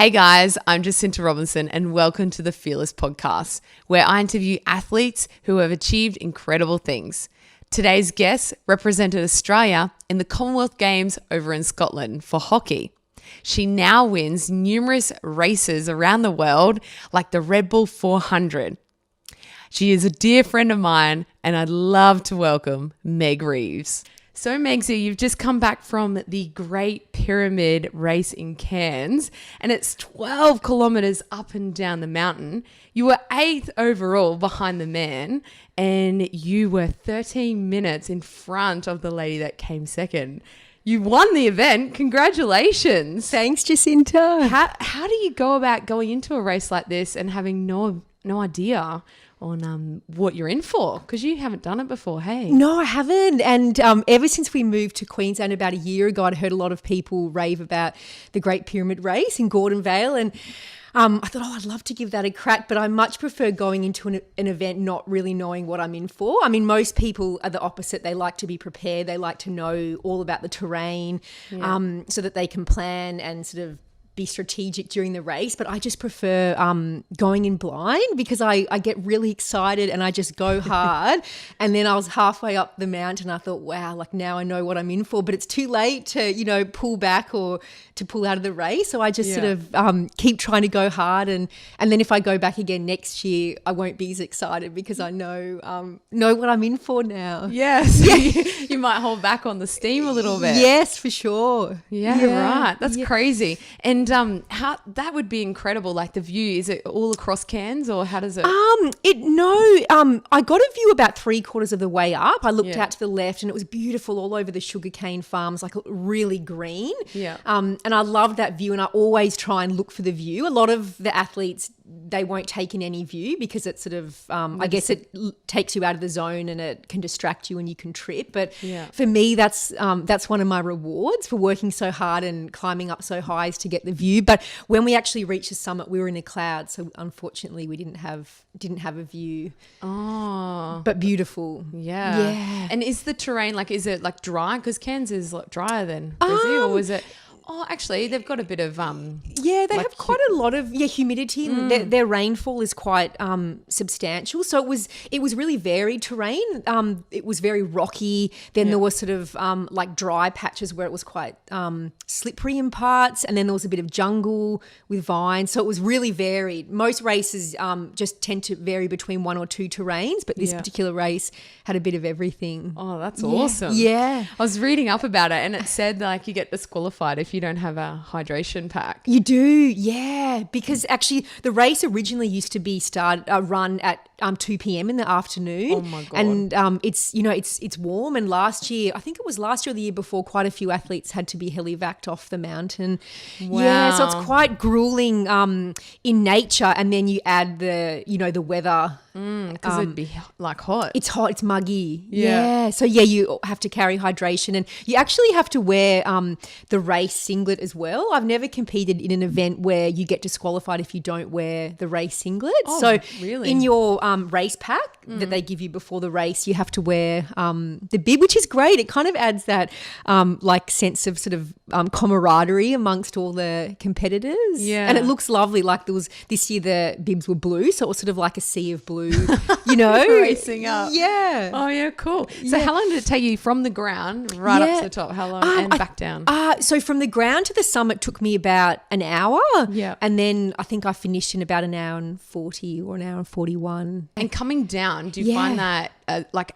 Hey guys, I'm Jacinta Robinson and welcome to the Fearlss podcast, where I interview athletes who have achieved incredible things. Today's guest represented Australia in the Commonwealth Games over in Scotland for hockey. She now wins numerous races around the world like the Redbull 400. She is a dear friend of mine and I'd love to welcome Meg Reeves. So Megsy, you've just come back from the Great Pyramid race in Cairns and it's 12 kilometres up and down the mountain. You were 8th overall behind the man and you were 13 minutes in front of the lady that came second. You won the event. Congratulations. Thanks, Jacinta. How do you go about going into a race like this and having no idea on what you're in for? Because you haven't done it before, hey? No, I haven't. And ever since we moved to Queensland about a year ago, I'd heard a lot of people rave about the Great Pyramid race in Gordon Vale. And I thought, I'd love to give that a crack, but I much prefer going into an event not really knowing what I'm in for. I mean, most people are the opposite. They like to be prepared. They like to know all about the terrain so that they can plan and sort of be strategic during the race. But I just prefer going in blind because I get really excited and I just go hard. And then I was halfway up the mountain. I thought, wow, like now I know what I'm in for, but it's too late to, pull back or to pull out of the race. So I just sort of keep trying to go hard. And then if I go back again next year, I won't be as excited because I know what I'm in for now. Yes. You might hold back on the steam a little bit. Yes, for sure. Yeah. Right. That's crazy. And how that would be incredible. Like the view, is it all across Cairns or how does it? I got a view about 3/4 of the way up. I looked out to the left and it was beautiful all over the sugarcane farms, like really green. Yeah. And I loved that view and I always try and look for the view. A lot of the athletes, they won't take in any view because it's sort of, I guess it takes you out of the zone and it can distract you and you can trip. But for me, that's one of my rewards for working so hard and climbing up so high is to get the view. But when we actually reached the summit, we were in a cloud. So unfortunately we didn't have a view. Oh. But beautiful. Yeah. And is the terrain, is it dry? Because Cairns is drier than Brazil, or is it? Oh, actually, they've got a bit of they have quite a lot of humidity. And their rainfall is quite substantial. So it was really varied terrain. It was very rocky. Then there was sort of dry patches where it was quite slippery in parts, and then there was a bit of jungle with vines. So it was really varied. Most races just tend to vary between one or two terrains, but this particular race had a bit of everything. Oh, that's awesome. Yeah. I was reading up about it and it said you get disqualified if you don't have a hydration pack. You do, yeah, because actually the race originally used to be run at 2 p.m. in the afternoon. Oh my God. And it's warm, and last year, I think it was last year or the year before, quite a few athletes had to be helivaced off the mountain. Wow. Yeah, so it's quite grueling in nature, and then you add the weather. Because it'd be hot. It's hot, it's muggy. Yeah. So you have to carry hydration, and you actually have to wear the race singlet as well. I've never competed in an event where you get disqualified if you don't wear the race singlet. Oh, so really? In your race pack that they give you before the race, you have to wear the bib, which is great. It kind of adds that sense of sort of camaraderie amongst all the competitors. Yeah. And it looks lovely. Like there was this year the bibs were blue, so it was sort of like a sea of blue, Racing up. Yeah. Oh, yeah, cool. So how long did it take you from the ground up to the top? How long? And back down? So from the ground to the summit took me about an hour. Yeah. And then I think I finished in about an hour and 40 or an hour and 41. And coming down, do you find that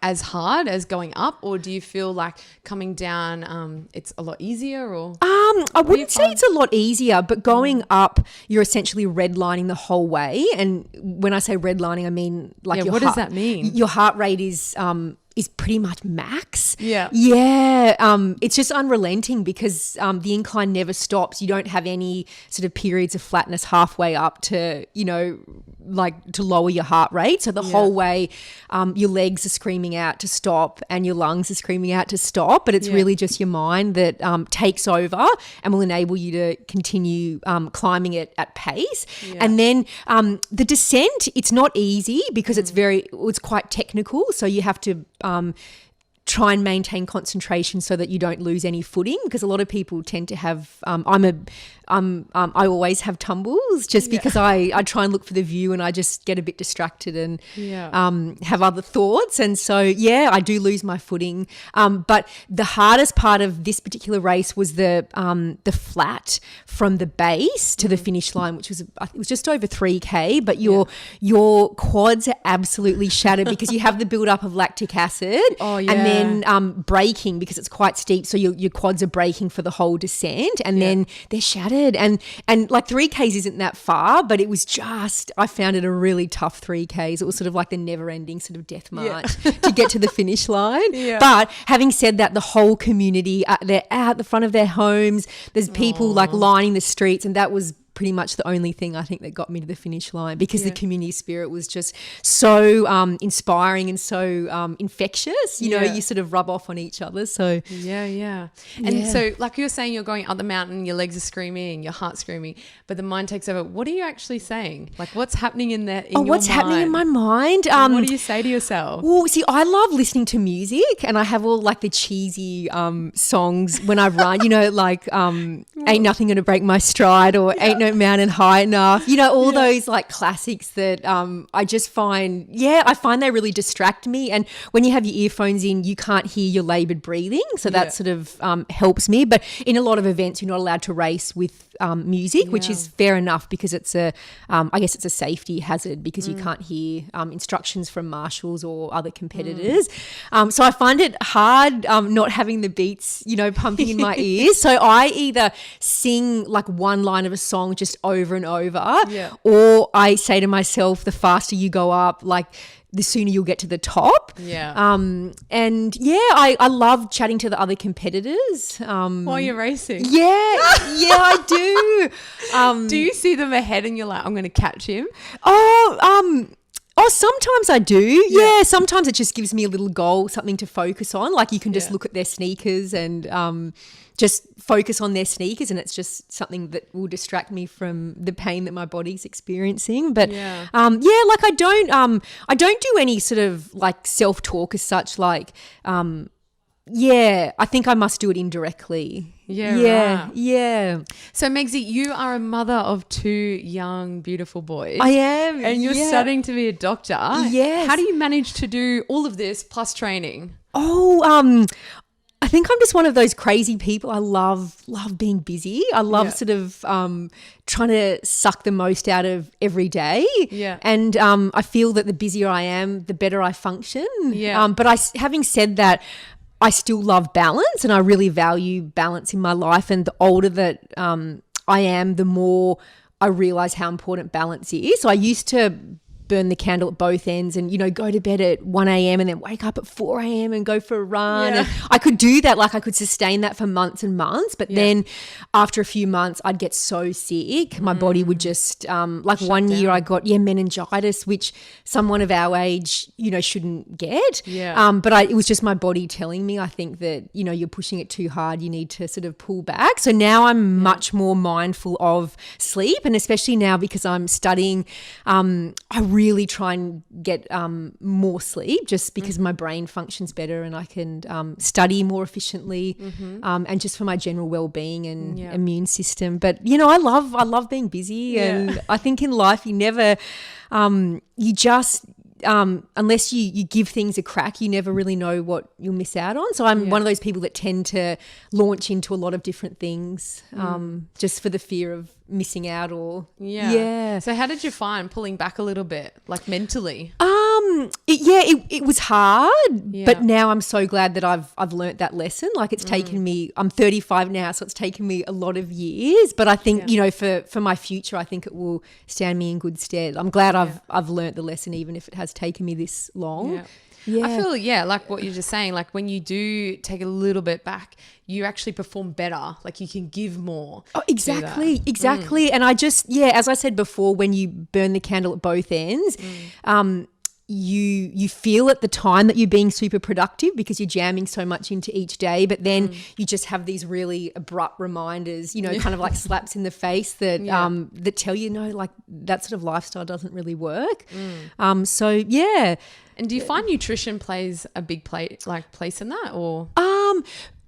as hard as going up, or do you feel like coming down it's a lot easier? Or I wouldn't say it's a lot easier, but going up, you're essentially redlining the whole way. And when I say redlining, I mean what does that mean? Your heart rate is pretty much max. Yeah. It's just unrelenting because the incline never stops. You don't have any sort of periods of flatness halfway up to to lower your heart rate. So the whole way your legs are screaming out to stop and your lungs are screaming out to stop, but it's really just your mind that takes over and will enable you to continue climbing it at pace. And then the descent, it's not easy because it's quite technical. So you have to try and maintain concentration so that you don't lose any footing, because a lot of people tend to have I always have tumbles just because I try and look for the view and I just get a bit distracted and have other thoughts, and so I do lose my footing. But the hardest part of this particular race was the flat from the base to the finish line, which was it was just over 3K, but your quads are absolutely shattered because you have the build up of lactic acid and then braking because it's quite steep, so your quads are braking for the whole descent, and then they're shattered. And like 3Ks isn't that far, but it was just, I found it a really tough 3Ks. It was sort of like the never ending sort of death march to get to the finish line. But having said that, the whole community, they're out at the front of their homes. There's people like lining the streets, and that was pretty much the only thing I think that got me to the finish line, because the community spirit was just so inspiring and so infectious. You know, you sort of rub off on each other. So and so like you're saying, you're going up the mountain, your legs are screaming, your heart's screaming, but the mind takes over. What are you actually saying? Like, what's happening in there? What's happening in my mind? What do you say to yourself? Well, see, I love listening to music, and I have all like the cheesy songs when I run. You know, like "Ain't Nothing Gonna Break My Stride" or "Ain't No Mountain High Enough," you know, all those like classics that I just find, I find they really distract me. And when you have your earphones in, you can't hear your laboured breathing, so that sort of helps me. But in a lot of events, you're not allowed to race with music, which is fair enough, because it's I guess it's a safety hazard, because you can't hear instructions from marshals or other competitors. So I find it hard not having the beats, you know, pumping in my ears. So I either sing like one line of a song just over and over, or I say to myself, the faster you go up, like the sooner you'll get to the top. I love chatting to the other competitors while you're racing. I do. Do you see them ahead and you're like, I'm going to catch him? Sometimes I do. Sometimes it just gives me a little goal, something to focus on. Like you can just look at their sneakers and just focus on their sneakers, and it's just something that will distract me from the pain that my body's experiencing. But like I don't do any sort of like self-talk as such. Like I think I must do it indirectly. So Megsy, you are a mother of 2 young, beautiful boys. I am. And you're studying to be a doctor. Yes. How do you manage to do all of this plus training? I think I'm just one of those crazy people. I love being busy. I love sort of trying to suck the most out of every day. And I feel that the busier I am, the better I function. But having said that, I still love balance, and I really value balance in my life. And the older that I am, the more I realize how important balance is. So I used to burn the candle at both ends and, you know, go to bed at 1 a.m. and then wake up at 4 a.m. and go for a run. And I could do that. Like I could sustain that for months and months. But then after a few months, I'd get so sick. My body would just like shut one down. Year I got meningitis, which someone of our age, you know, shouldn't get. But it was just my body telling me, I think, that, you know, you're pushing it too hard. You need to sort of pull back. So now I'm much more mindful of sleep, and especially now because I'm studying, I really try and get more sleep, just because my brain functions better and I can study more efficiently, and just for my general well-being and immune system. But, you know, I love being busy, and I think in life you never you just unless you give things a crack, you never really know what you'll miss out on. So I'm one of those people that tend to launch into a lot of different things just for the fear of missing out or So how did you find pulling back a little bit, like mentally? It was hard, but now I'm so glad that I've learnt that lesson. Like it's taken me, I'm 35 now, so it's taken me a lot of years, but I think, you know, for my future, I think it will stand me in good stead. I'm glad I've learnt the lesson, even if it has taken me this long. I feel, like what you're just saying, like when you do take a little bit back, you actually perform better. Like you can give more. Oh, exactly. And I just, as I said before, when you burn the candle at both ends, you feel at the time that you're being super productive because you're jamming so much into each day, but then you just have these really abrupt reminders, you know, kind of like slaps in the face that that tell you, no, like that sort of lifestyle doesn't really work. So yeah. And do you find nutrition plays a big place in that, or?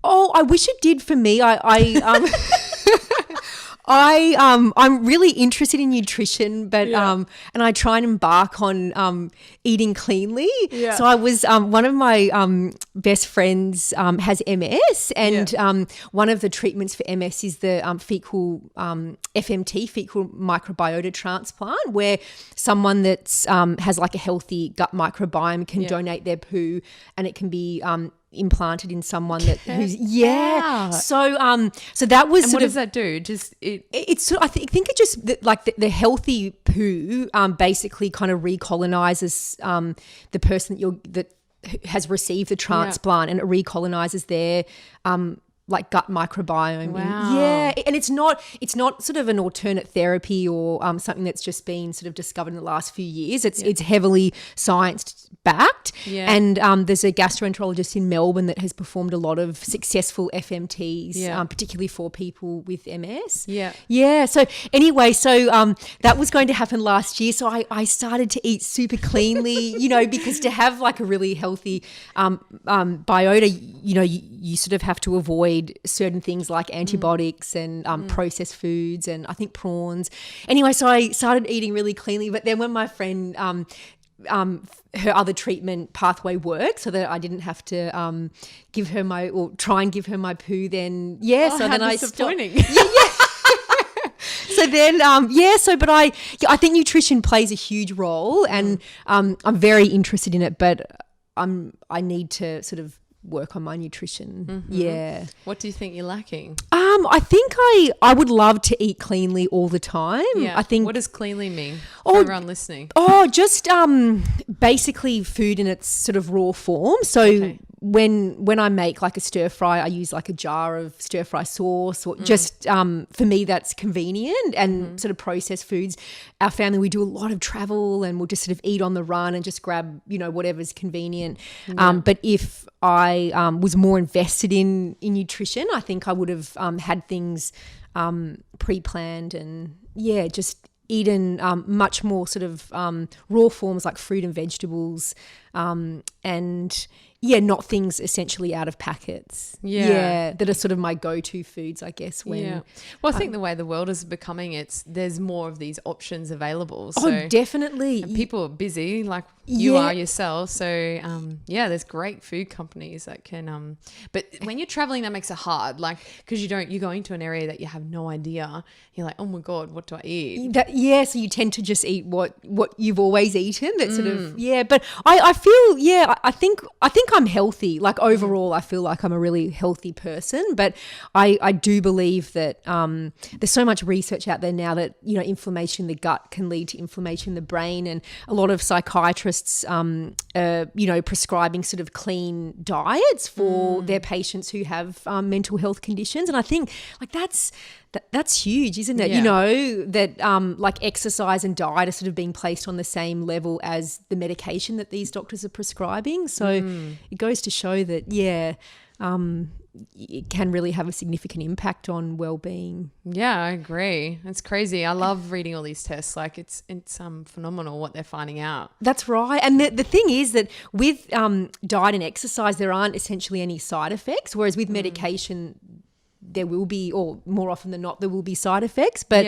Oh, I wish it did for me. I'm really interested in nutrition, but and I try and embark on eating cleanly. Yeah. So I was one of my best friends has MS, and one of the treatments for MS is the fecal FMT, fecal microbiota transplant, where someone that's has like a healthy gut microbiome can donate their poo, and it can be implanted in someone that who's so that was. And what does that do? It's I think it just like the healthy poo basically kind of recolonizes the person that has received the transplant, and it recolonizes their like gut microbiome. Wow. And it's not sort of an alternate therapy or something that's just been sort of discovered in the last few years. It's heavily science backed. Yeah. And there's a gastroenterologist in Melbourne that has performed a lot of successful FMTs, particularly for people with MS. Yeah. Yeah. So anyway, that was going to happen last year. So I started to eat super cleanly, you know, because to have like a really healthy biota, you know, you sort of have to avoid certain things like antibiotics and processed foods, and I think prawns. Anyway, so I started eating really cleanly, but then when my friend her other treatment pathway worked so that I didn't have to give her try and give her my poo, then so then I stopped. So then, but I think nutrition plays a huge role, and I'm very interested in it, but I need to sort of work on my nutrition. Mm-hmm. Yeah. What do you think you're lacking? I think I would love to eat cleanly all the time. Yeah. I think. What does cleanly mean for everyone listening? Just basically food in its sort of raw form. So when I make like a stir fry, I use like a jar of stir fry sauce, or just for me that's convenient. And sort of processed foods, our family, we do a lot of travel and we'll just sort of eat on the run and just grab, you know, whatever's convenient. But if I was more invested in nutrition, I think I would have had things pre-planned and just eaten much more sort of raw forms like fruit and vegetables, and not things essentially out of packets. That are sort of my go-to foods, I guess. Well, I think the way the world is becoming, there's more of these options available. So, definitely. And people are busy, like you are yourself. So there's great food companies that can. But when you're traveling, that makes it hard, like because you go into an area that you have no idea. You're like, oh my God, what do I eat? So you tend to just eat what you've always eaten. That sort of But I feel I think I'm healthy. Like overall, I feel like I'm a really healthy person. But I do believe that there's so much research out there now that, you know, inflammation in the gut can lead to inflammation in the brain, and a lot of psychiatrists prescribing sort of clean diets for their patients who have mental health conditions. And I think like that's huge, isn't it? You know, that like exercise and diet are sort of being placed on the same level as the medication that these doctors are prescribing. So it goes to show that, it can really have a significant impact on well-being. Yeah, I agree. It's crazy. I love reading all these tests. Like it's phenomenal what they're finding out. That's right. And the thing is that with diet and exercise, there aren't essentially any side effects, whereas with medication, there will be, or more often than not, there will be side effects. But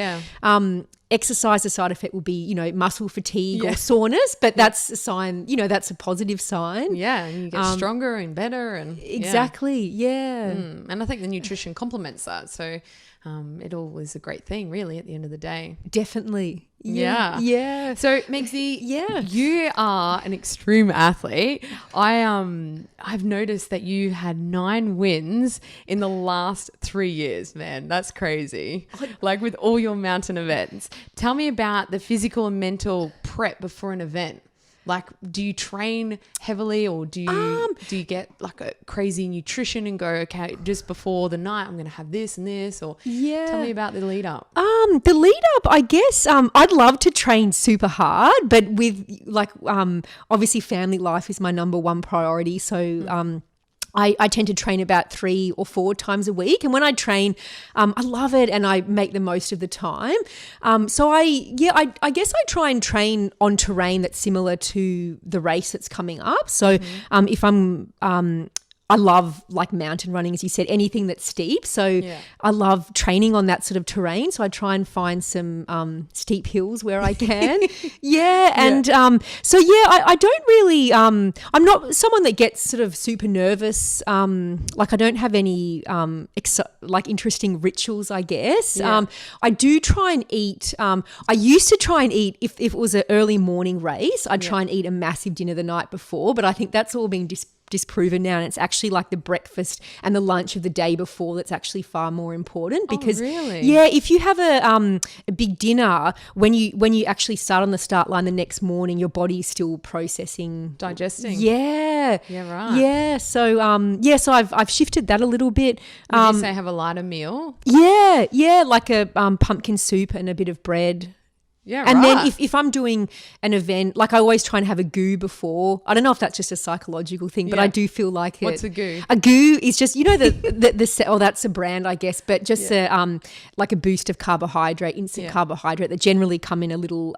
exercise, the side effect will be, you know, muscle fatigue or soreness, but that's a sign, you know, that's a positive sign. Yeah, and you get stronger and better. And exactly, And I think the nutrition complements that. So it all is a great thing, really, at the end of the day. Definitely. Yeah. So Megsy, you are an extreme athlete. I've noticed that you had 9 wins in the last 3 years, man. That's crazy. Like with all your mountain events. Tell me about the physical and mental prep before an event. Like, do you train heavily, or do you get like a crazy nutrition and go, okay, just before the night I'm going to have this and this? Or tell me about the lead up. The lead up, I guess, I'd love to train super hard, but with like obviously family life is my number one priority. So I tend to train about 3 or 4 times a week. And when I train, I love it and I make the most of the time. So I guess I try and train on terrain that's similar to the race that's coming up. So if I love like mountain running, as you said, anything that's steep. So I love training on that sort of terrain. So I try and find some steep hills where I can. I don't really, I'm not someone that gets sort of super nervous. Like I don't have any like interesting rituals, I guess. I do try and eat. I used to try and eat, if it was an early morning race, I'd try and eat a massive dinner the night before, but I think that's all been disproven now, and it's actually like the breakfast and the lunch of the day before that's actually far more important. Because if you have a big dinner, when you actually start on the start line the next morning, your body's still processing, digesting. So I've shifted that a little bit. Would you say have a lighter meal? Like a pumpkin soup and a bit of bread. And then if I'm doing an event, like I always try and have a goo before. I don't know if that's just a psychological thing, but I do feel like it. What's a goo? A goo is just, that's a brand, I guess, but just like a boost of carbohydrate, instant carbohydrate that generally come in a little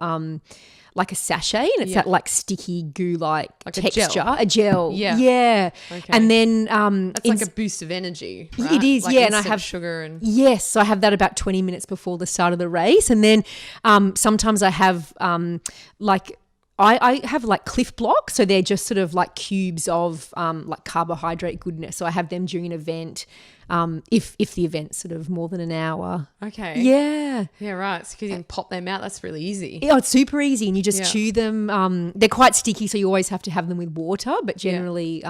like a sachet, and it's that like sticky goo-like texture, a gel. Okay. And then it's like a boost of energy, right? It is, like and I have sugar and I have that about 20 minutes before the start of the race, and then sometimes I have I have like Cliff Blocks, so they're just sort of like cubes of like carbohydrate goodness. So I have them during an event, if the event's sort of more than an hour. Okay. Yeah, right. So you can pop them out. That's really easy. Yeah, it's super easy, and you just chew them. They're quite sticky, so you always have to have them with water. But generally,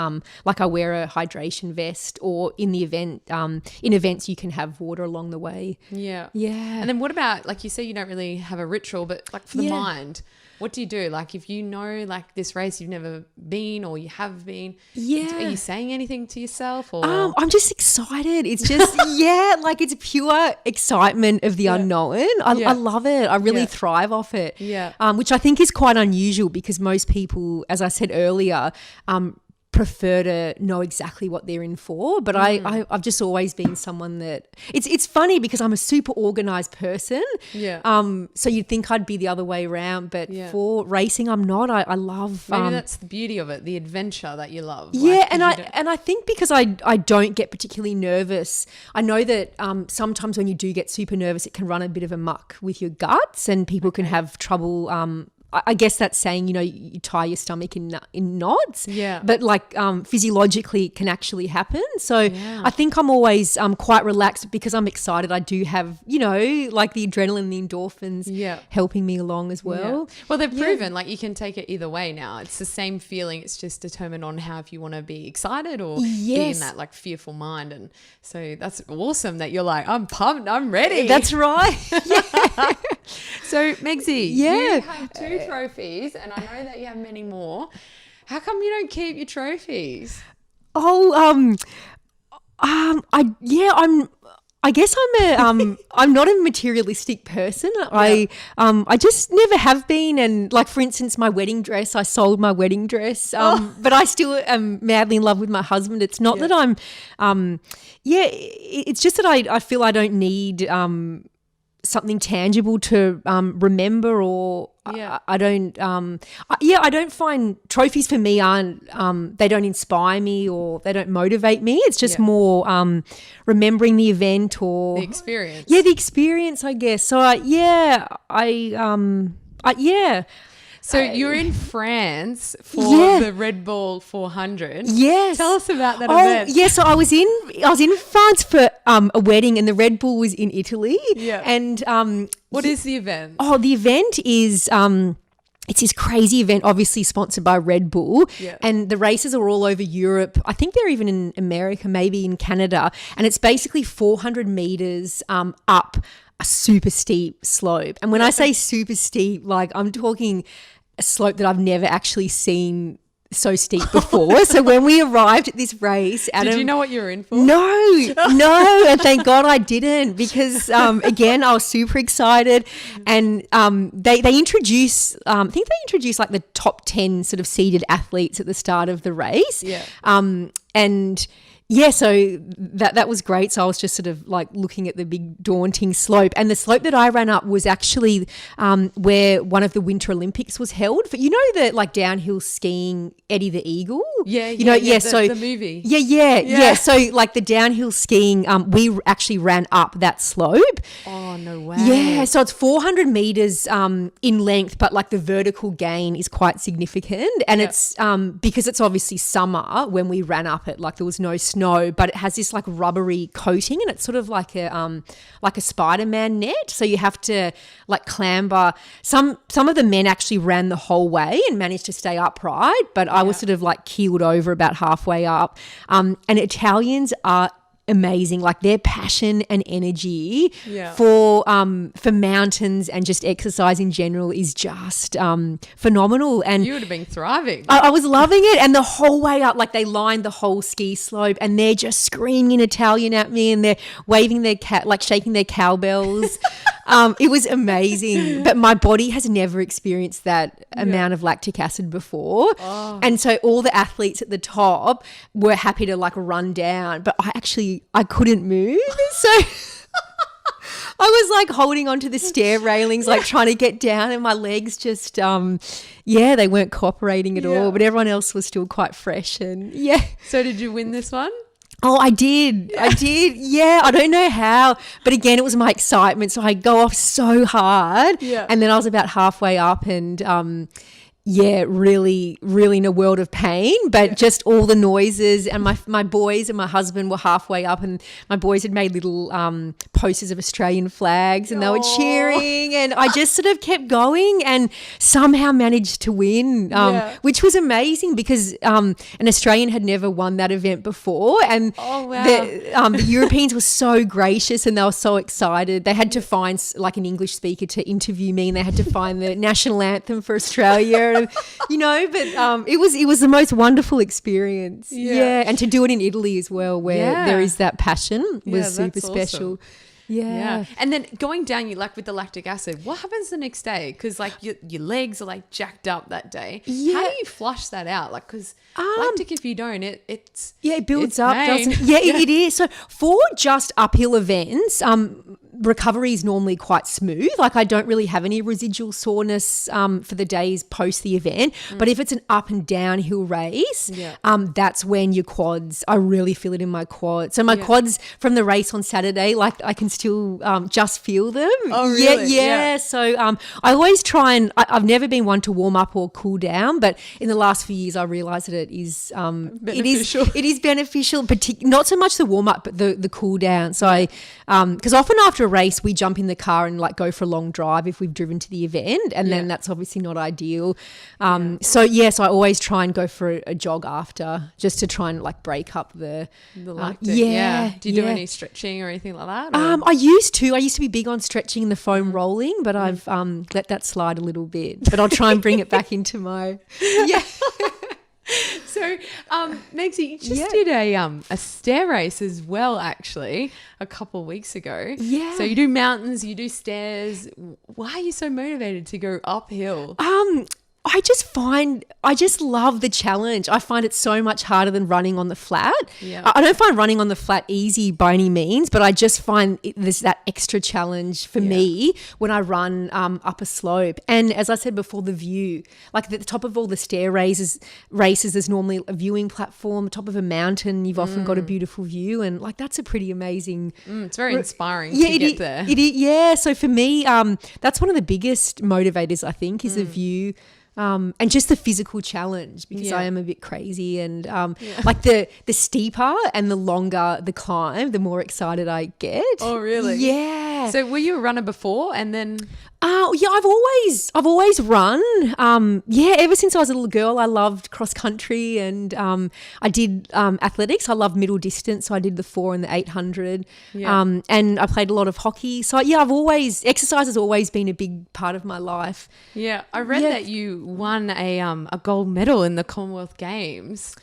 like I wear a hydration vest, or in the event, in events you can have water along the way. Yeah. And then what about, like you say, you don't really have a ritual, but like for the mind. What do you do? Like if you know like this race you've never been or you have been, are you saying anything to yourself? Or I'm just excited. It's just, like it's pure excitement of the unknown. I love it. I really thrive off it. Which I think is quite unusual, because most people, as I said earlier, prefer to know exactly what they're in for. But I've just always been someone that it's funny because I'm a super organized person. So you'd think I'd be the other way around, but for racing I'm not. I love maybe that's the beauty of it, the adventure that you love. And I think because I don't get particularly nervous, I know that sometimes when you do get super nervous it can run a bit of amok with your guts, and people can have trouble I guess that's saying, you tie your stomach in knots. But like physiologically it can actually happen. So I think I'm always quite relaxed because I'm excited. I do have, like the adrenaline, the endorphins helping me along as well. Well, they've proven like you can take it either way now. It's the same feeling. It's just determined on how, if you want to be excited or be in that like fearful mind. And so that's awesome that you're like, I'm pumped, I'm ready. That's right. So Megsy, you have 2 trophies, and I know that you have many more. How come you don't keep your trophies? I guess I'm not a materialistic person. I just never have been. And like, for instance, my wedding dress, I sold my wedding dress, but I still am madly in love with my husband. It's not that I'm, it's just that I feel I don't need, something tangible to remember, or I don't I don't find trophies for me aren't they don't inspire me or they don't motivate me. It's just more remembering the event or the experience. The experience, I guess. So So you're in France for the Redbull 400. Yes. Tell us about that event. Yes, so I was in France for a wedding, and the Redbull was in Italy. And what is the event? The event is it's this crazy event, obviously sponsored by Redbull, and the races are all over Europe. I think they're even in America, maybe in Canada, and it's basically 400 meters up a super steep slope. And when I say super steep, like I'm talking a slope that I've never actually seen so steep before. So when we arrived at this race, Adam, did you know what you were in for? No, and thank God I didn't, because again, I was super excited, and they introduce I think they introduced like the top 10 sort of seeded athletes at the start of the race. Yeah. And yeah, so that was great. So I was just sort of like looking at the big daunting slope, and the slope that I ran up was actually where one of the Winter Olympics was held. For, you know, the like downhill skiing Eddie the Eagle. So the movie. Yeah. So like the downhill skiing, we actually ran up that slope. Oh no way. Yeah, so it's 400 meters in length, but like the vertical gain is quite significant, and it's because it's obviously summer when we ran up it. Like there was no snow, but it has this like rubbery coating, and it's sort of like a Spider-Man net. So you have to like clamber. Some of the men actually ran the whole way and managed to stay upright, but I was sort of like keeled over about halfway up. And Italians are amazing, like their passion and energy for mountains and just exercise in general is just phenomenal. And you would have been thriving. I was loving it, and the whole way up, like they lined the whole ski slope, and they're just screaming in Italian at me, and they're waving their like shaking their cowbells. It was amazing, but my body has never experienced that amount of lactic acid before. And so all the athletes at the top were happy to like run down, but I couldn't move. So I was like holding onto the stair railings, like trying to get down, and my legs just, they weren't cooperating at all, but everyone else was still quite fresh. And So did you win this one? Oh, I did. Yeah, I don't know how, but again, it was my excitement. So I go off so hard, and then I was about halfway up, and really, really in a world of pain, but just all the noises, and my boys and my husband were halfway up, and my boys had made little posters of Australian flags, and they were cheering, and I just sort of kept going and somehow managed to win, which was amazing because an Australian had never won that event before, and the Europeans were so gracious, and they were so excited. They had to find like an English speaker to interview me, and they had to find the national anthem for Australia. But it was the most wonderful experience. And to do it in Italy as well, where there is that passion, was super special. Awesome. Yeah. And then going down, you like with the lactic acid, what happens the next day? Because like your legs are like jacked up that day. How do you flush that out? Like, because lactic, if you don't, it builds up, doesn't it? It is. So for just uphill events, recovery is normally quite smooth. Like I don't really have any residual soreness for the days post the event. But if it's an up and downhill race, that's when your quads, I really feel it in my quads. So my quads from the race on Saturday, like I can still just feel them. Oh, really? Yeah. So I always try and I've never been one to warm up or cool down, but in the last few years I realised that it is beneficial. It is beneficial, not so much the warm up, but the cool down. So I because often after a race we jump in the car and like go for a long drive if we've driven to the event, and then that's obviously not ideal. So I always try and go for a jog after, just to try and like break up the lactic. Do you do any stretching or anything like that? I used to be big on stretching and the foam rolling, but I've let that slide a little bit, but I'll try and bring it back into my So, Megsy, you just did a stair race as well, actually, a couple of weeks ago. Yeah. So you do mountains, you do stairs. Why are you so motivated to go uphill? I just love the challenge. I find it so much harder than running on the flat. Yeah. I don't find running on the flat easy by any means, but I just find there's that extra challenge for me when I run up a slope. And as I said before, the view, like at the top of all the stair races, there's normally a viewing platform. The top of a mountain, you've often got a beautiful view, and like that's a pretty amazing. It's very inspiring to get there. It is, yeah. So for me, that's one of the biggest motivators, I think, is the view. And just the physical challenge, because I am a bit crazy, and like the steeper and the longer the climb, the more excited I get. Oh, really? Yeah. So were you a runner before and then? Yeah, I've always run. Ever since I was a little girl, I loved cross country and I did athletics. I loved middle distance, so I did the 4 and the 800. Yeah. And I played a lot of hockey. So yeah, exercise has always been a big part of my life. Yeah, I read that you won a gold medal in the Commonwealth Games.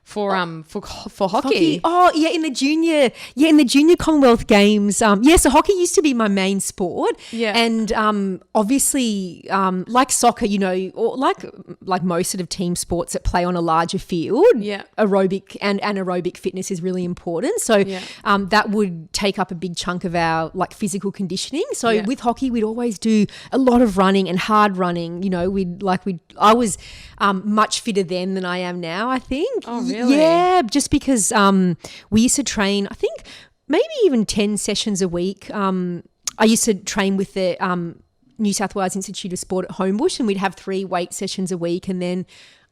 For hockey. Oh yeah, in the junior Commonwealth Games. So hockey used to be my main sport. Yeah. And obviously, like soccer, or like most sort of team sports that play on a larger field. Yeah. Aerobic and anaerobic fitness is really important. So that would take up a big chunk of our like physical conditioning. So with hockey, we'd always do a lot of running and hard running. I was much fitter then than I am now, I think. Oh, really? Yeah, just because we used to train, I think maybe even 10 sessions a week. I used to train with the New South Wales Institute of Sport at Homebush, and we'd have 3 weight sessions a week and then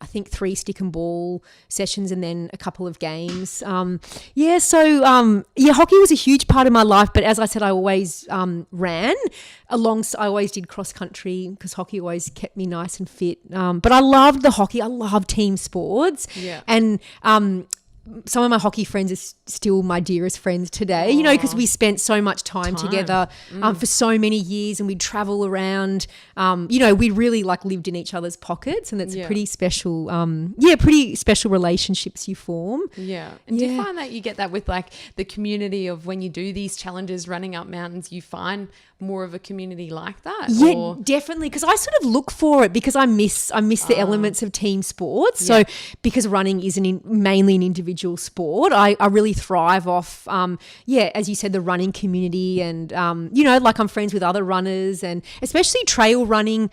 I think 3 stick and ball sessions and then a couple of games. Hockey was a huge part of my life. But as I said, I always ran I always did cross country because hockey always kept me nice and fit. But I loved the hockey. I love team sports. Yeah. And some of my hockey friends are still my dearest friends today, because we spent so much time together for so many years and we'd travel around. We really like lived in each other's pockets, and it's a pretty special, pretty special relationships you form. Yeah. And do you find that you get that with like the community of when you do these challenges running up mountains, you find more of a community like that? Yeah, definitely. Because I sort of look for it because I miss the elements of team sports. So because running is mainly an individual sport, I really thrive off, as you said, the running community and, like I'm friends with other runners, and especially trail running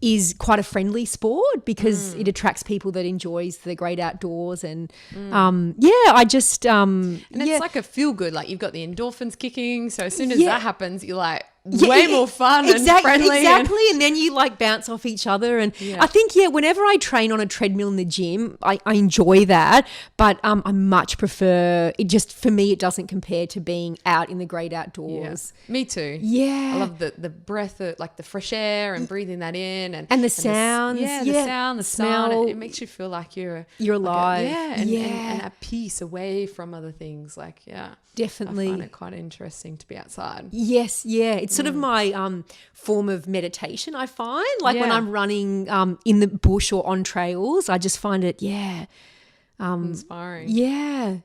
is quite a friendly sport because it attracts people that enjoys the great outdoors and, I just... and it's like a feel good, like you've got the endorphins kicking. So as soon as that happens, you're like, way more fun and friendly. Exactly. And then you like bounce off each other. And I think, whenever I train on a treadmill in the gym, I enjoy that. But I much prefer it. Just for me, it doesn't compare to being out in the great outdoors. Yeah. Me too. Yeah. I love the breath of like the fresh air and breathing that in. And the sounds. The sound, the smell. It makes you feel like you're alive. And at peace away from other things. Definitely. I find it quite interesting to be outside. Yes. Yeah. It's sort of my form of meditation, I find. Like when I'm running in the bush or on trails, I just find it, inspiring. Yeah.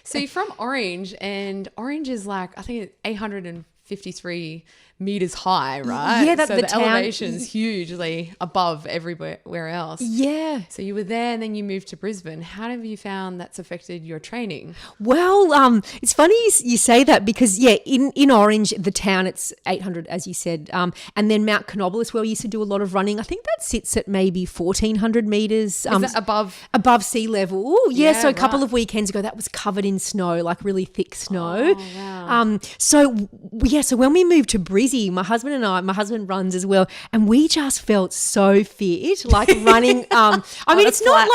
So you're from Orange, and Orange is like, I think it's 853 meters high, right? Yeah, so the elevation's hugely above everywhere else. Yeah. So you were there and then you moved to Brisbane. How have you found that's affected your training? Well, it's funny you say that because, in Orange, the town, it's 800, as you said. And then Mount Canobbal is where we used to do a lot of running. I think that sits at maybe 1,400 metres. Is that above? Above sea level. Yeah, so a couple of weekends ago, that was covered in snow, like really thick snow. Oh, wow. So when we moved to Brisbane, my husband runs as well, and we just felt so fit, like running. It's not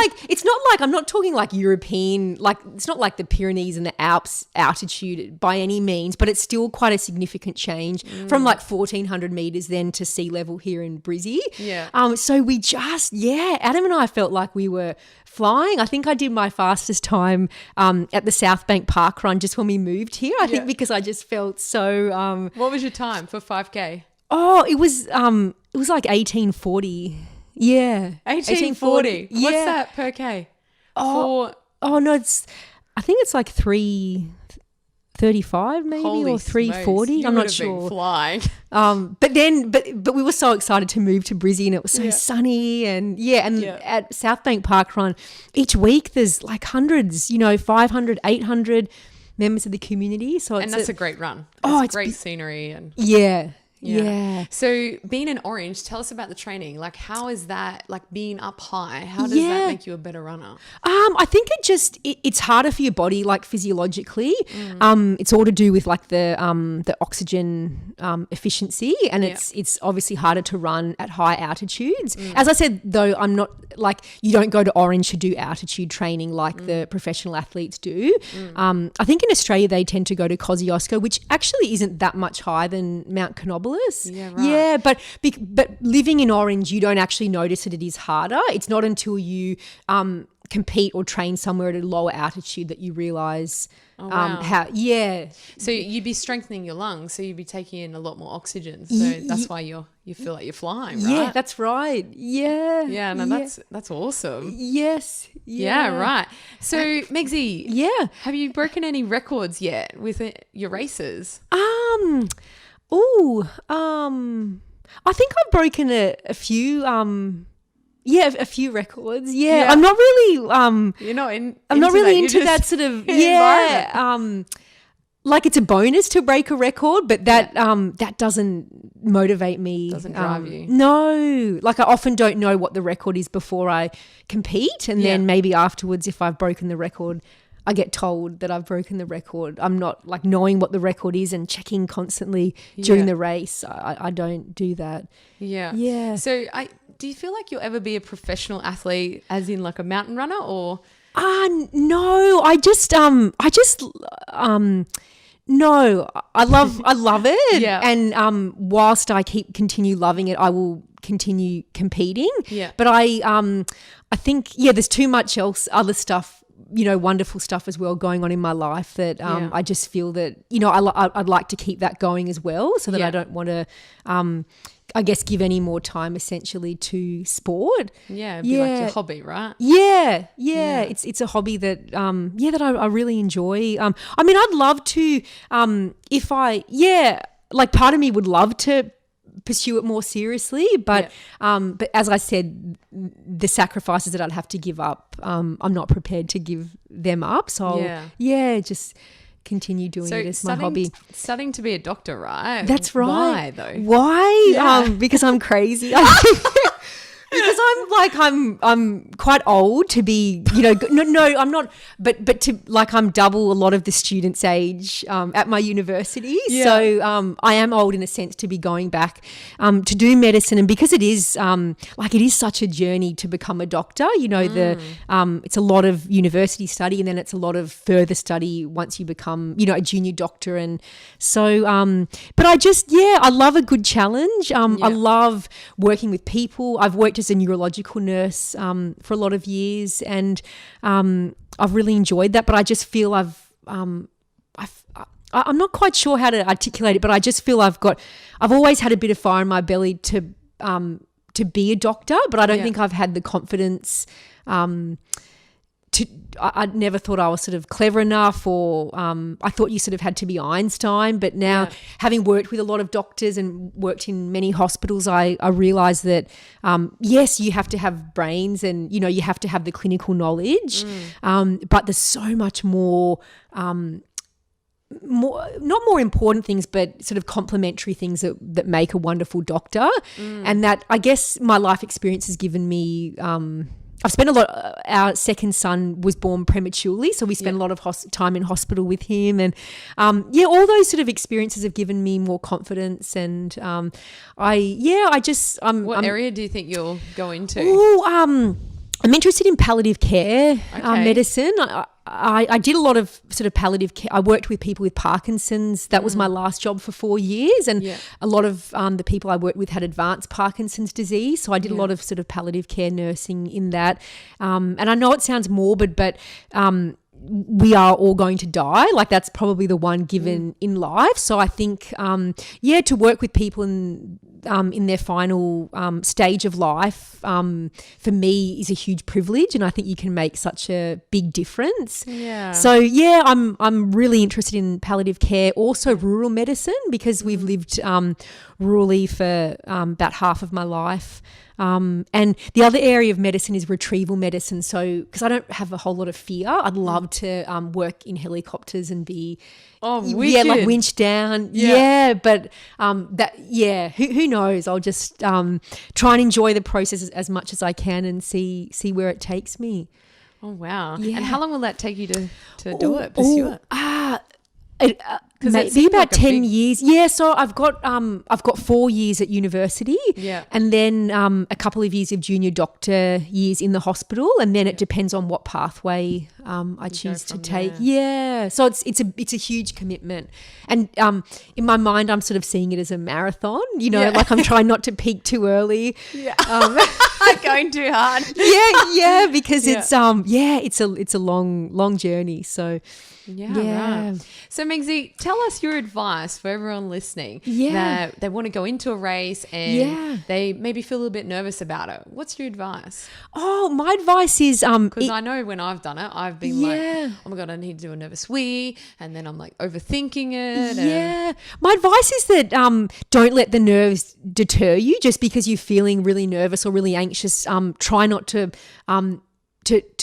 like I'm not talking like European, like it's not like the Pyrenees and the Alps altitude by any means, but it's still quite a significant change from like 1,400 meters then to sea level here in Brizzy. Yeah. So we just, Adam and I felt like we were flying. I think I did my fastest time at the South Bank Park Run just when we moved here. I think because I just felt so. What was your time for 5K? Oh, it was like 1840. Yeah, 1840. What's that per K? No, I think it's like 335 maybe. Holy or 340. Smokes. I'm not sure. Been flying. But we were so excited to move to Brizzy, and it was so sunny and at South Bank Park Run each week there's like hundreds, 500, 800 members of the community. So that's a great run. It's great scenery and Yeah. So being in orange, tell us about the training. Like, how is that, like being up high, how does that make you a better runner? I think it's harder for your body, like physiologically. It's all to do with like the oxygen efficiency, and it's obviously harder to run at high altitudes. As I said, though, I'm not like, you don't go to orange to do altitude training like the professional athletes do. I think in Australia they tend to go to Kosciuszko, which actually isn't that much higher than Mount Canobolas. Yeah, right. Yeah, but living in orange, you don't actually notice that it is harder. It's not until you compete or train somewhere at a lower altitude that you realise how. Yeah. So you'd be strengthening your lungs, so you'd be taking in a lot more oxygen. So that's why you feel like you're flying, right? Yeah, that's right. Yeah. Yeah, no, that's awesome. Yes. Yeah, right. So Megsy, yeah, have you broken any records yet with your races? I think I've broken a few a few records. Yeah. Yeah. I'm not really You're not in. I'm not really into that that sort of environment. Like it's a bonus to break a record, but that that doesn't motivate me. Doesn't drive you. No. Like I often don't know what the record is before I compete, and then maybe afterwards if I've broken the record, I get told that I've broken the record. I'm not like knowing what the record is and checking constantly during the race. I don't do that. Yeah. Yeah. So do you feel like you'll ever be a professional athlete, as in like a mountain runner, or? No, no, I love it. Yeah. And whilst I continue loving it, I will continue competing. Yeah. But I think there's too much other stuff, wonderful stuff as well going on in my life that I just feel that I'd like to keep that going as well, so that I don't want to I guess give any more time essentially to sport. Yeah, it'd be like your hobby, right? Yeah. It's a hobby that that I really enjoy. I mean, I'd love to like part of me would love to pursue it more seriously, but as I said, the sacrifices that I'd have to give up, I'm not prepared to give them up. So I'll, just continue doing it as my hobby. Studying to be a doctor, right? That's right. Why though? Why? Yeah. Because I'm crazy. Because I'm quite old to be, no, I'm not, but to like I'm double a lot of the students' age at my university. Yeah. So I am old in a sense to be going back to do medicine, and because it is it is such a journey to become a doctor. It's a lot of university study, and then it's a lot of further study once you become a junior doctor, and so but I love a good challenge. I love working with people. I've worked as a neurological nurse for a lot of years, and I've really enjoyed that. But I just feel I'm not quite sure how to articulate it, but I just feel I've always had a bit of fire in my belly to be a doctor, but I don't think I've had the confidence I never thought I was sort of clever enough, or I thought you sort of had to be Einstein. But now, having worked with a lot of doctors and worked in many hospitals, I realise that, yes, you have to have brains and, you have to have the clinical knowledge, but there's so much more, not more important things, but sort of complementary things that make a wonderful doctor. And that, I guess, my life experience has given me I've spent a lot. Our second son was born prematurely, so we spent a lot of time in hospital with him, and all those sort of experiences have given me more confidence. And What area do you think you'll go into? I'm interested in palliative care medicine. I did a lot of sort of palliative care. I worked with people with Parkinson's. That was my last job for 4 years. And a lot of the people I worked with had advanced Parkinson's disease. So I did a lot of sort of palliative care nursing in that. And I know it sounds morbid, but we are all going to die. Like that's probably the one given in life. So I think, to work with people and in their final stage of life, for me, is a huge privilege, and I think you can make such a big difference. Yeah. So yeah, I'm really interested in palliative care, also rural medicine, because we've lived rurally for about half of my life. And the other area of medicine is retrieval medicine. So, because I don't have a whole lot of fear, I'd love to work in helicopters and be, like winched down. Yeah, but who knows? I'll just try and enjoy the process as much as I can and see where it takes me. Oh wow! Yeah. And how long will that take you to pursue it? Maybe about 10 years. Yeah, so I've got 4 years at university, and then a couple of years of junior doctor years in the hospital, and then it depends on what pathway I choose to take. There. Yeah, so it's a huge commitment, and in my mind I'm sort of seeing it as a marathon. Like I'm trying not to peak too early. Yeah, going too hard. Yeah, because it's a long journey. So. Yeah. Right. So Megsy, tell us your advice for everyone listening that they want to go into a race and they maybe feel a little bit nervous about it. What's your advice? Oh, my advice is because I know when I've done it, I've been like, oh my God, I need to do a nervous wee, and then I'm like overthinking it. Yeah. My advice is that don't let the nerves deter you just because you're feeling really nervous or really anxious. Try not to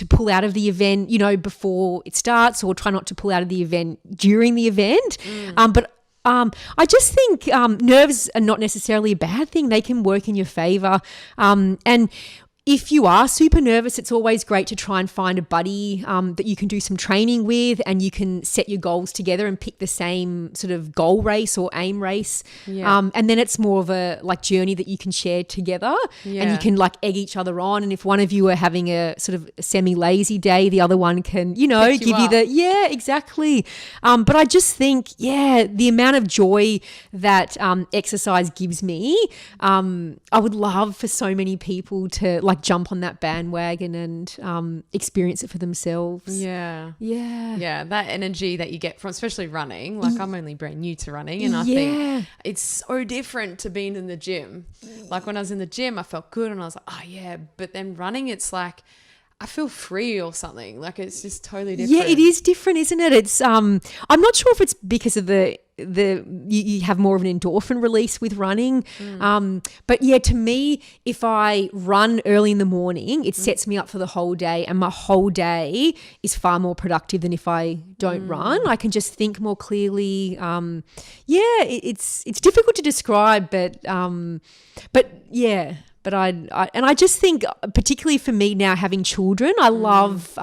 pull out of the event, before it starts, or try not to pull out of the event during the event. But I just think nerves are not necessarily a bad thing. They can work in your favor. And if you are super nervous, it's always great to try and find a buddy that you can do some training with, and you can set your goals together and pick the same sort of goal race or aim race. Yeah. And then it's more of a journey that you can share together, and you can egg each other on. And if one of you are having a sort of semi-lazy day, the other one can, give you the, exactly. But I just think, the amount of joy that exercise gives me, I would love for so many people to jump on that bandwagon and experience it for themselves. Yeah, that energy that you get from especially running, I'm only brand new to running, and I think it's so different to being in the gym. Like when I was in the gym I felt good and I was like, oh yeah, but then running it's like I feel free or something. It's just totally different. Yeah, it is different, isn't it? It's I'm not sure if it's because of you have more of an endorphin release with running. But to me, if I run early in the morning, it sets me up for the whole day, and my whole day is far more productive than if I don't run. I can just think more clearly. It's difficult to describe, but yeah. But I just think, particularly for me now having children, I love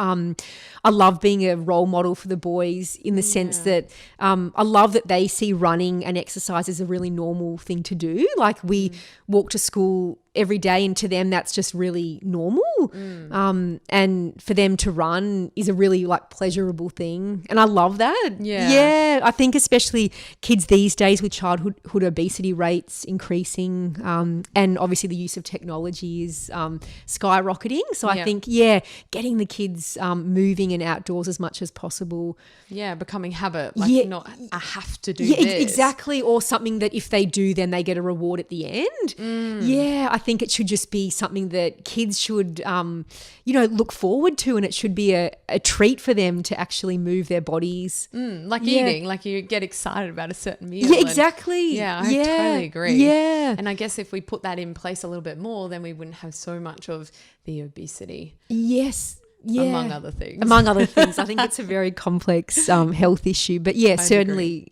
being a role model for the boys in the sense that I love that they see running and exercise as a really normal thing to do. We walk to school every day, and to them that's just really normal. And for them to run is a really pleasurable thing, and I love that. I think especially kids these days with childhood obesity rates increasing, and obviously the use of technology is skyrocketing. So I think getting the kids moving and outdoors as much as possible, becoming habit, not a have to do this. Exactly, or something that if they do then they get a reward at the end. I think it should just be something that kids should look forward to, and it should be a treat for them to actually move their bodies. Eating, you get excited about a certain meal. Exactly. I totally agree. And I guess if we put that in place a little bit more, then we wouldn't have so much of the obesity. Yes. Among other things. I think it's a very complex health issue. But certainly.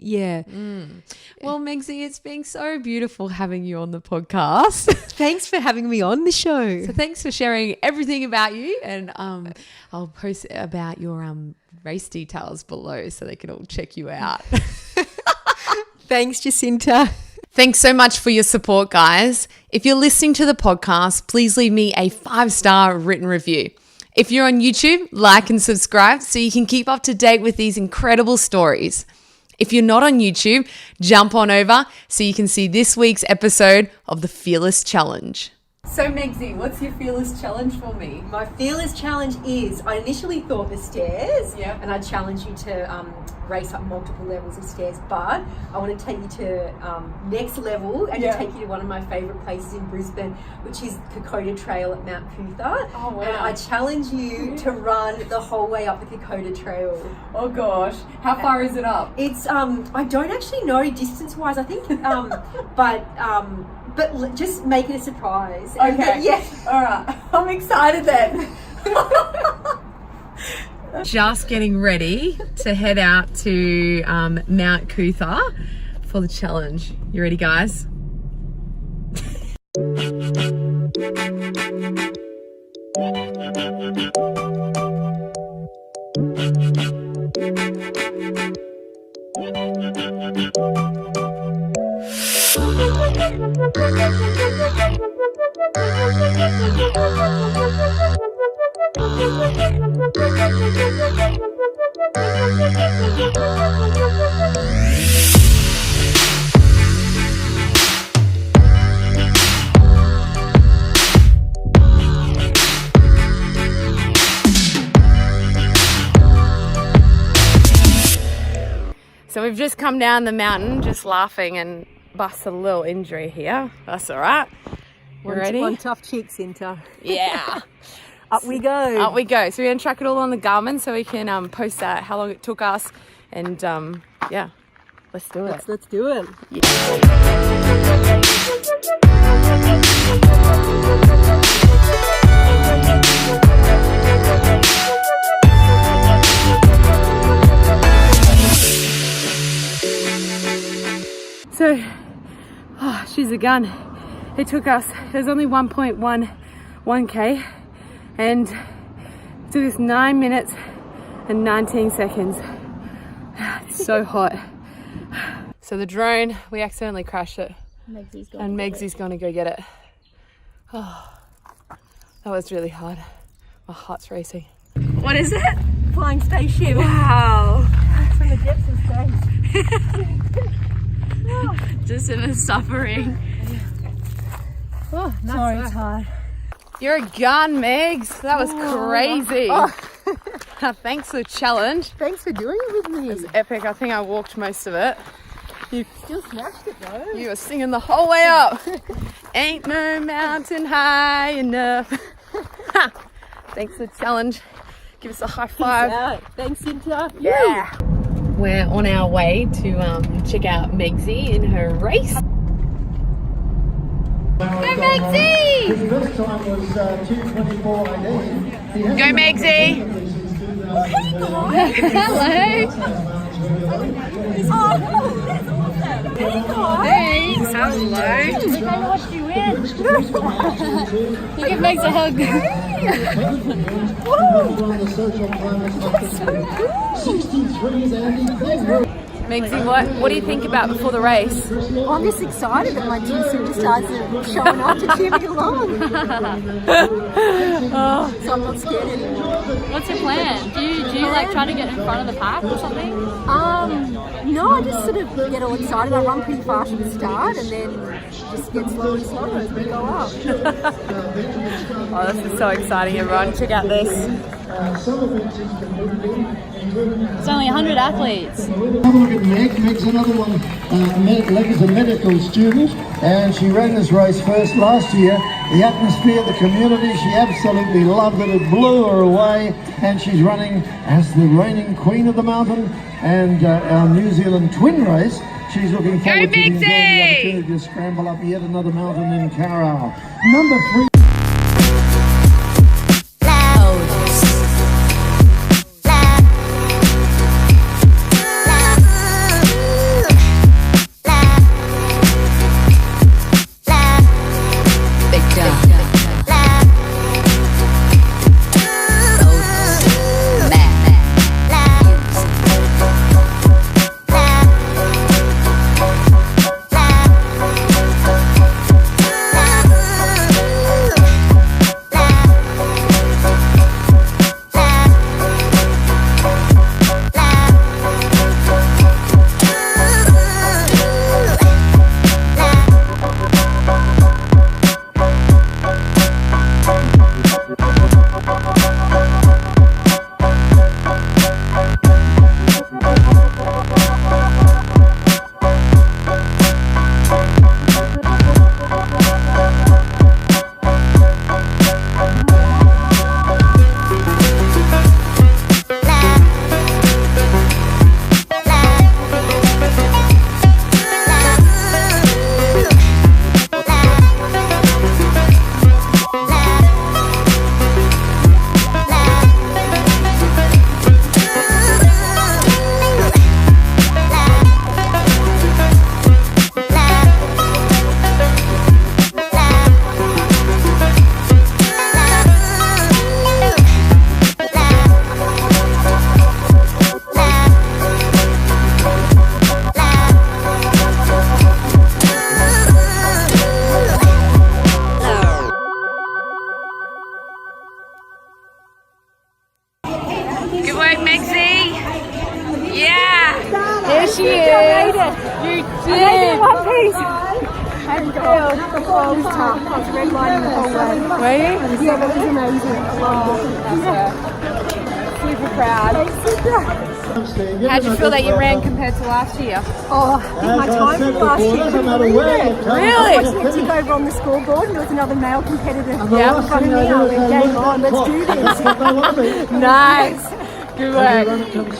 Well, Megsy, it's been so beautiful having you on the podcast. Thanks for having me on the show. So thanks for sharing everything about you. And I'll post about your race details below so they can all check you out. Thanks, Jacinta. Thanks so much for your support, guys. If you're listening to the podcast, please leave me a 5-star written review. If you're on YouTube, like and subscribe so you can keep up to date with these incredible stories. If you're not on YouTube, jump on over so you can see this week's episode of the Fearlss Challenge. So Megsy, what's your Fearlss challenge for me? My Fearlss challenge is, I initially thought the stairs, Yep. and I challenge you to race up multiple levels of stairs, but I want to take you to next level and Yep. to take you to one of my favourite places in Brisbane, which is Kokoda Trail at Mount Cootha. Oh, wow. And I challenge you to run the whole way up the Kokoda Trail. Oh gosh, how far is it up? It's I don't actually know distance-wise, I think, but just make it a surprise. Okay. Yes. All right. I'm excited then. Just getting ready to head out to Mount Cootha for the challenge. You ready, guys? So we've just come down the mountain, just laughing and busted a little injury here. That's all right. We're ready? One tough cheek, Cinta. Yeah. Up we go. Up we go. So we're going to track it all on the Garmin so we can post that, how long it took us. And yeah, let's do it. Let's do it. So, she's a gun. It took us, there's only 1.11k and it took us 9 minutes and 19 seconds. It's so hot. So the drone, we accidentally crashed it. Megsy's gonna go get it. Oh, that was really hard. My heart's racing. What is it? Flying spaceship. Wow. From the depths of space. Just in a suffering. Oh, sorry, it's hard. You're a gun, Megs. That was crazy. Thanks for the challenge. Thanks for doing it with me. It was epic. I think I walked most of it. You Still smashed it though. You were singing the whole way up. Ain't no mountain high enough. Thanks for the challenge. Give us a high five. Yeah. Thanks, Cynthia. Yeah. We're on our way to check out Megsy in her race. Go Megsy! His best time was 2:24.18. Go Megsy! Hello! Thanks! Hello! I watched you win. You give Megs a hug. On the social climate of the 63's Andy Clegg. Megsy, what do you think about before the race? I'm just excited that my two superstars are showing up to cheer me along. So I'm not scared anymore. What's your plan? Do you like try to get in front of the pack or something? No, I just sort of get all excited. I run pretty fast at the start and then just get slower and slower as we go up. Oh, this is so exciting, everyone. Check out this. It's only 100 athletes. Have a look at Meg. Meg's another one. Meg is a medical student and she ran this race first last year. The atmosphere, the community, she absolutely loved it. It blew her away and she's running as the reigning queen of the mountain and our New Zealand twin race. She's looking forward to enjoying the opportunity to scramble up yet another mountain in Carrao. Number 3. running the whole way. Were you? Yeah, that was amazing. Super proud. How do you feel that you ran compared to last year? Oh, I think my time from last year was Really? I tipped over on the scoreboard and there was another male competitor in front of me. I went, game on, let's do this. Nice. Good work.